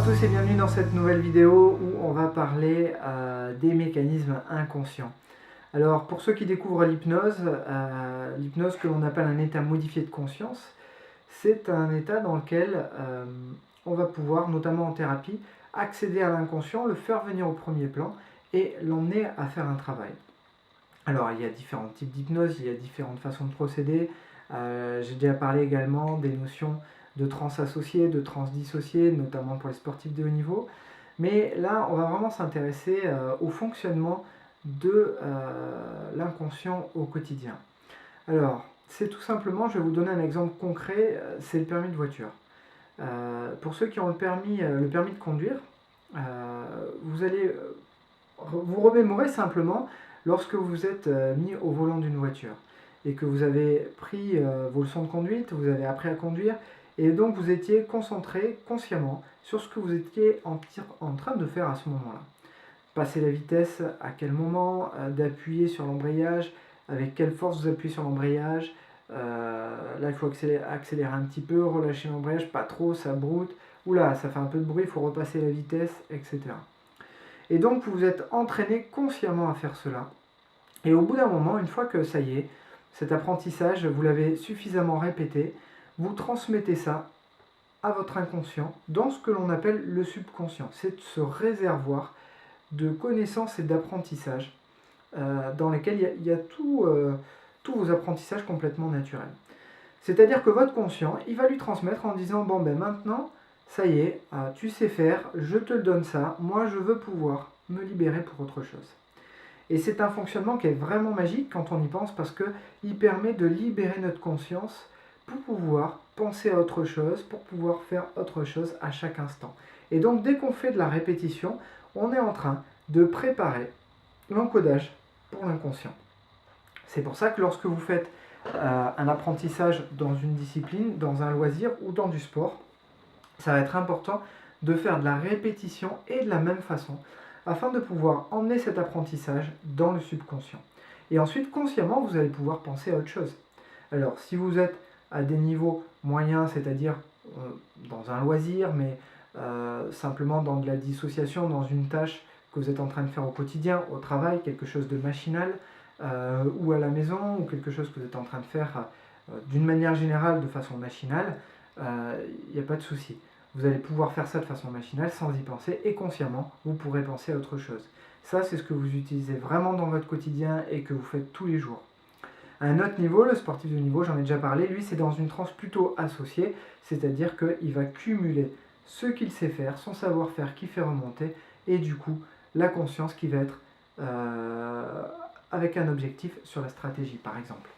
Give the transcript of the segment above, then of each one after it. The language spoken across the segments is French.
tous et bienvenue dans cette nouvelle vidéo où on va parler des mécanismes inconscients. Alors pour ceux qui découvrent l'hypnose que l'on appelle un état modifié de conscience, c'est un état dans lequel on va pouvoir, notamment en thérapie, accéder à l'inconscient, le faire venir au premier plan et l'emmener à faire un travail. Alors il y a différents types d'hypnose, il y a différentes façons de procéder. J'ai déjà parlé également des notions de trans associée, de trans dissociée, notamment pour les sportifs de haut niveau. Mais là, on va vraiment s'intéresser au fonctionnement de l'inconscient au quotidien. Alors, c'est tout simplement, je vais vous donner un exemple concret, c'est le permis de voiture. Pour ceux qui ont le permis de conduire, vous allez vous remémorer simplement lorsque vous êtes mis au volant d'une voiture et que vous avez pris vos leçons de conduite, vous avez appris à conduire, et donc vous étiez concentré consciemment sur ce que vous étiez en train de faire à ce moment-là. Passer la vitesse, à quel moment, d'appuyer sur l'embrayage, avec quelle force vous appuyez sur l'embrayage. Là, il faut accélérer un petit peu, relâcher l'embrayage, pas trop, ça broute. Oula, ça fait un peu de bruit, il faut repasser la vitesse, etc. Et donc, vous vous êtes entraîné consciemment à faire cela. Et au bout d'un moment, une fois que ça y est, cet apprentissage, vous l'avez suffisamment répété, vous transmettez ça à votre inconscient dans ce que l'on appelle le subconscient. C'est ce réservoir de connaissances et d'apprentissage dans lequel il y a tous vos apprentissages complètement naturels. C'est-à-dire que votre conscient, il va lui transmettre en disant « Bon, ben maintenant, ça y est, tu sais faire, je te le donne ça, moi je veux pouvoir me libérer pour autre chose. » Et c'est un fonctionnement qui est vraiment magique quand on y pense parce qu'il permet de libérer notre conscience pour pouvoir penser à autre chose, pour pouvoir faire autre chose à chaque instant. Et donc dès qu'on fait de la répétition, on est en train de préparer l'encodage pour l'inconscient. C'est pour ça que lorsque vous faites un apprentissage dans une discipline, dans un loisir ou dans du sport, ça va être important de faire de la répétition et de la même façon afin de pouvoir emmener cet apprentissage dans le subconscient. Et ensuite, consciemment, vous allez pouvoir penser à autre chose. Alors, si vous êtes à des niveaux moyens, c'est-à-dire dans un loisir, mais simplement dans de la dissociation, dans une tâche que vous êtes en train de faire au quotidien, au travail, quelque chose de machinal, ou à la maison, ou quelque chose que vous êtes en train de faire d'une manière générale, de façon machinale, il n'y a pas de souci. Vous allez pouvoir faire ça de façon machinale sans y penser et consciemment, vous pourrez penser à autre chose. Ça, c'est ce que vous utilisez vraiment dans votre quotidien et que vous faites tous les jours. À un autre niveau, le sportif de niveau, j'en ai déjà parlé, lui, c'est dans une transe plutôt associée, c'est-à-dire qu'il va cumuler ce qu'il sait faire, son savoir-faire qui fait remonter, et du coup, la conscience qui va être avec un objectif sur la stratégie, par exemple.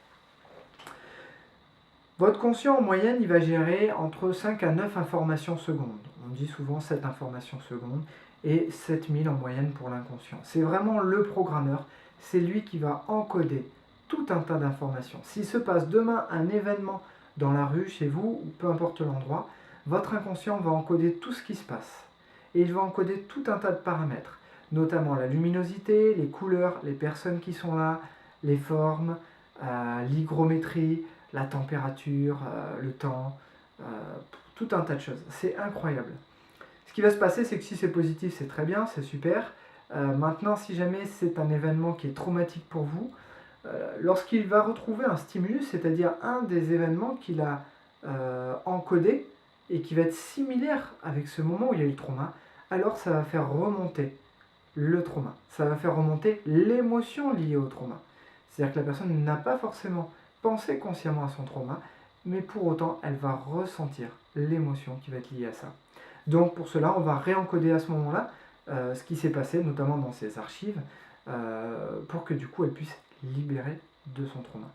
Votre conscient, en moyenne, il va gérer entre 5 à 9 informations secondes. On dit souvent 7 informations secondes et 7000 en moyenne pour l'inconscient. C'est vraiment le programmeur, c'est lui qui va encoder tout un tas d'informations. S'il se passe demain un événement dans la rue, chez vous, ou peu importe l'endroit, votre inconscient va encoder tout ce qui se passe. Et il va encoder tout un tas de paramètres, notamment la luminosité, les couleurs, les personnes qui sont là, les formes, l'hygrométrie, la température, le temps, tout un tas de choses. C'est incroyable. Ce qui va se passer, c'est que si c'est positif, c'est très bien, c'est super. Maintenant, si jamais c'est un événement qui est traumatique pour vous, lorsqu'il va retrouver un stimulus, c'est-à-dire un des événements qu'il a encodé et qui va être similaire avec ce moment où il y a eu le trauma, alors ça va faire remonter le trauma. Ça va faire remonter l'émotion liée au trauma. C'est-à-dire que la personne n'a pas forcément pensé consciemment à son trauma, mais pour autant, elle va ressentir l'émotion qui va être liée à ça. Donc pour cela, on va réencoder à ce moment-là ce qui s'est passé, notamment dans ses archives, pour que du coup, elle puisse libérer de son trauma.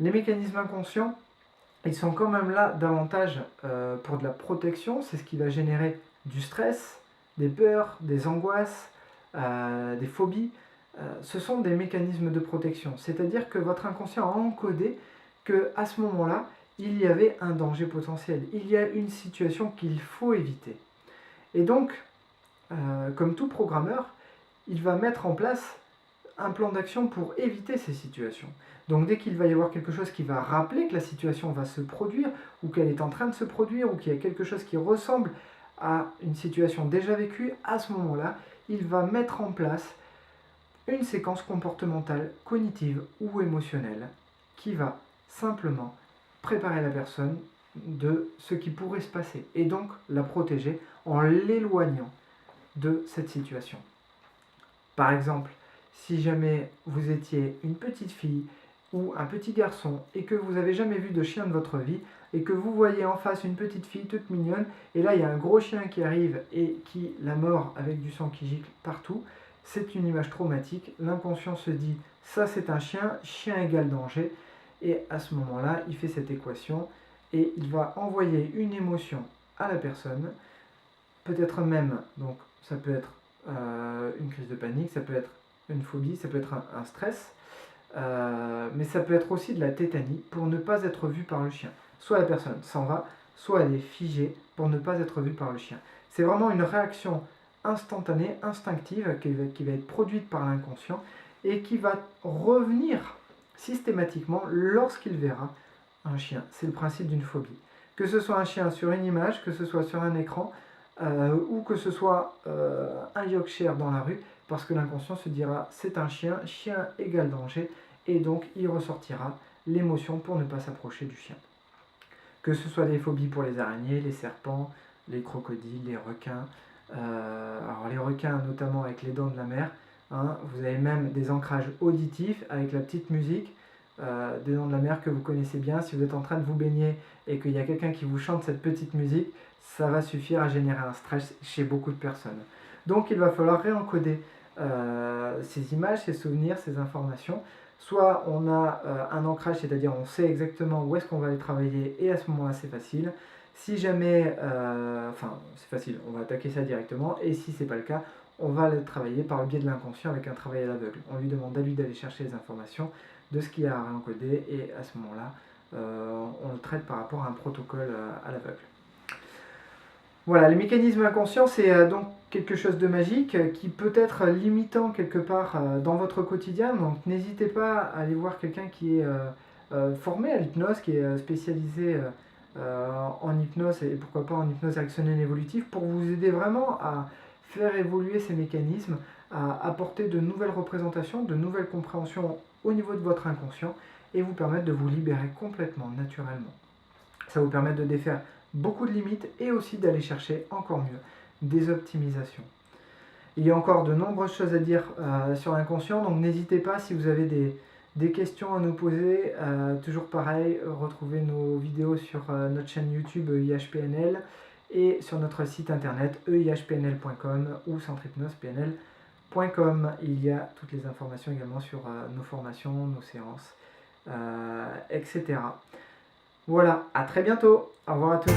Les mécanismes inconscients, ils sont quand même là davantage pour de la protection. C'est ce qui va générer du stress, des peurs, des angoisses, des phobies. Ce sont des mécanismes de protection. C'est-à-dire que votre inconscient a encodé qu'à ce moment-là, il y avait un danger potentiel. Il y a une situation qu'il faut éviter. Et donc, comme tout programmeur, il va mettre en place un plan d'action pour éviter ces situations. Donc dès qu'il va y avoir quelque chose qui va rappeler que la situation va se produire, ou qu'elle est en train de se produire, ou qu'il y a quelque chose qui ressemble à une situation déjà vécue, à ce moment-là, il va mettre en place une séquence comportementale, cognitive ou émotionnelle qui va simplement préparer la personne de ce qui pourrait se passer et donc la protéger en l'éloignant de cette situation. Par exemple, si jamais vous étiez une petite fille ou un petit garçon et que vous n'avez jamais vu de chien de votre vie et que vous voyez en face une petite fille toute mignonne et là il y a un gros chien qui arrive et qui la mord avec du sang qui gicle partout, c'est une image traumatique. L'inconscient se dit ça c'est un chien, chien égale danger, et à ce moment-là il fait cette équation et il va envoyer une émotion à la personne, peut-être même, donc ça peut être une crise de panique, ça peut être une phobie, ça peut être un stress, mais ça peut être aussi de la tétanie pour ne pas être vu par le chien. Soit la personne s'en va, soit elle est figée pour ne pas être vue par le chien. C'est vraiment une réaction instantanée, instinctive, qui va être produite par l'inconscient et qui va revenir systématiquement lorsqu'il verra un chien. C'est le principe d'une phobie. Que ce soit un chien sur une image, que ce soit sur un écran, ou que ce soit un Yorkshire dans la rue, parce que l'inconscient se dira c'est un chien, chien égale danger, et donc il ressortira l'émotion pour ne pas s'approcher du chien. Que ce soit des phobies pour les araignées, les serpents, les crocodiles, les requins, alors les requins notamment avec les dents de la mer, hein, vous avez même des ancrages auditifs avec la petite musique des dents de la mer que vous connaissez bien. Si vous êtes en train de vous baigner et qu'il y a quelqu'un qui vous chante cette petite musique, ça va suffire à générer un stress chez beaucoup de personnes. Donc il va falloir réencoder ces images, ces souvenirs, ces informations. Soit on a un ancrage, c'est-à-dire on sait exactement où est-ce qu'on va aller travailler et à ce moment-là c'est facile. Si jamais, c'est facile, on va attaquer ça directement, et si c'est pas le cas, on va le travailler par le biais de l'inconscient avec un travail à l'aveugle. On lui demande à lui d'aller chercher les informations de ce qu'il y a à réencoder et à ce moment-là, on le traite par rapport à un protocole à l'aveugle. Voilà, les mécanismes inconscients, c'est donc quelque chose de magique qui peut être limitant quelque part dans votre quotidien. Donc n'hésitez pas à aller voir quelqu'un qui est formé à l'hypnose, qui est spécialisé en hypnose et pourquoi pas en hypnose érectionnelle évolutive pour vous aider vraiment à faire évoluer ces mécanismes, à apporter de nouvelles représentations, de nouvelles compréhensions au niveau de votre inconscient et vous permettre de vous libérer complètement naturellement. Ça vous permet de défaire beaucoup de limites et aussi d'aller chercher encore mieux des optimisations. Il y a encore de nombreuses choses à dire sur l'inconscient, donc n'hésitez pas si vous avez des questions à nous poser. Toujours pareil, retrouvez nos vidéos sur notre chaîne YouTube EIHPNL et sur notre site internet eihpnl.com ou centrehypnosepnl.com. Il y a toutes les informations également sur nos formations, nos séances, etc. Voilà, à très bientôt. Au revoir à tous.